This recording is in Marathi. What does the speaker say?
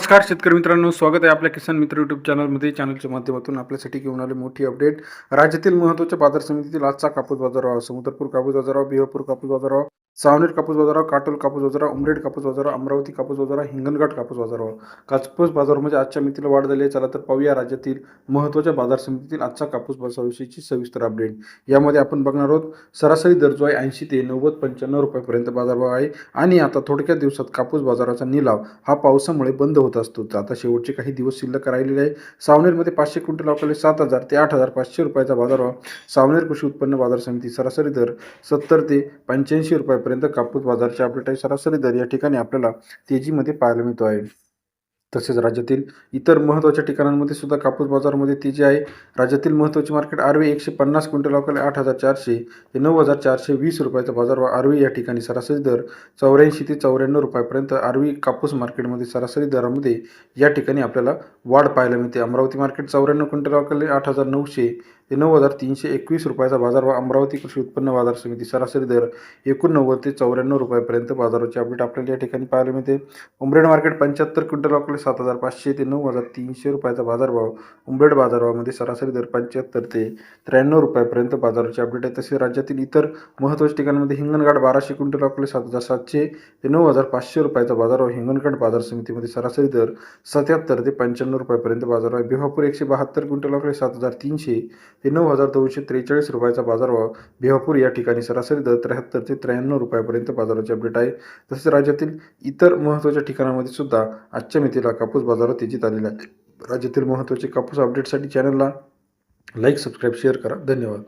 नमस्कार शेतकरी मित्रांनो, स्वागत आहे आपल्या किसान मित्र यूट्यूब चॅनलमध्ये. चॅनलच्या माध्यमातून आपल्यासाठी घेऊन आले मोठी अपडेट. राज्यातील महत्त्वाच्या बाजार समितीतील आजचा कापूस बाजारभाव: समुद्रपूर कापूस बाजारभाव, बिहापूर कापूस बाजारभाव, सावनेर कापूस बाजारभाव, काटोल कापूस बाजारभाव, उमरेड कापूस बाजारभाव, अमरावती कापूस बाजारभाव, हिंगणघाट कापूस बाजारभाव. कापूस बाजारामध्ये आजच्या मितीला वाढ झाली आहे. चला तर पाहूया राज्यातील महत्त्वाच्या बाजार समितीतील आजचा कापूस बाजाराविषयीची सविस्तर अपडेट. यामध्ये आपण बघणार आहोत सरासरी दर जो आहे 80 ते 90-95 रुपयापर्यंत बाजारभाव आहे. आणि आता थोडक्या दिवसात कापूस बाजाराचा निलाव हा पावसामुळे बंद होत असतो. तर आता शेवटचे काही दिवस शिल्लक राहिलेले आहे. सावनेरमध्ये 500 क्विंटल अवकाळी 7,000 ते 8,500 रुपयाचा बाजारभाव. सावनेर कृषी उत्पन्न बाजार समिती सरासरी दर 70 ते 85 रुपयापर्यंत कापूस बाजारचे अपडेट आहे. सरासरी दर या ठिकाणी आपल्याला तेजीमध्ये पाहायला मिळतो आहे. तसेच राज्यातील इतर महत्त्वाच्या ठिकाणांमध्ये सुद्धा कापूस बाजारामध्ये तेजी आहे. राज्यातील महत्त्वाचे मार्केट आर्वी 150 क्विंटल अवकाळी 8,400 ते 9,420 रुपयाचा बाजारभाव. आर्वी या ठिकाणी सरासरी दर 84 ते 94 रुपयापर्यंत आर्वी कापूस मार्केटमध्ये सरासरी दरामध्ये या ठिकाणी आपल्याला वाढ पाहायला मिळते. अमरावती मार्केट 94 क्विंटल अवकाळी 8,900 ते 9,321 रुपयाचा बाजारभाव. अमरावती कृषी उत्पन्न बाजार समिती सरासरी दर 89 ते 94 रुपयापर्यंत बाजाराचे अपडेट आपल्याला या ठिकाणी पाहायला मिळते. उमरेड मार्केट 75 क्विंटल अवकाळी 7,500 ते 9,300 रुपयाचा बाजारभाव. उमरेड बाजारभावामध्ये सरासरी दर 75 ते 93 रुपयापर्यंत बाजाराचे अपडेट आहे. तसेच राज्यातील इतर महत्त्वाच्या ठिकाणांमध्ये हिंगणघाट 1200 क्विंटल अवकाळी 7,700 ते 9,500 रुपयाचा बाजारभाव. हिंगणघाट बाजार समितीमध्ये सरासरी दर 77 ते 95 रुपयापर्यंत बाजारभाव. बिहापूर 172 क्विंटल अवकाळी 7,300 ते 9,243 रुपयाचा बाजारभाव. बिहापूर या ठिकाणी सरासरी दर 73 ते 93 रुपयापर्यंत बाजाराचे अपडेट आहे. तसेच राज्यातील इतर महत्त्वाच्या ठिकाणांमध्ये सुद्धा आजच्या मितीला कापूस बाजारात तेजीत आलेला आहे. राज्यातील महत्त्वाचे कापूस अपडेटसाठी चॅनलला लाईक, सबस्क्राईब, शेअर करा. धन्यवाद.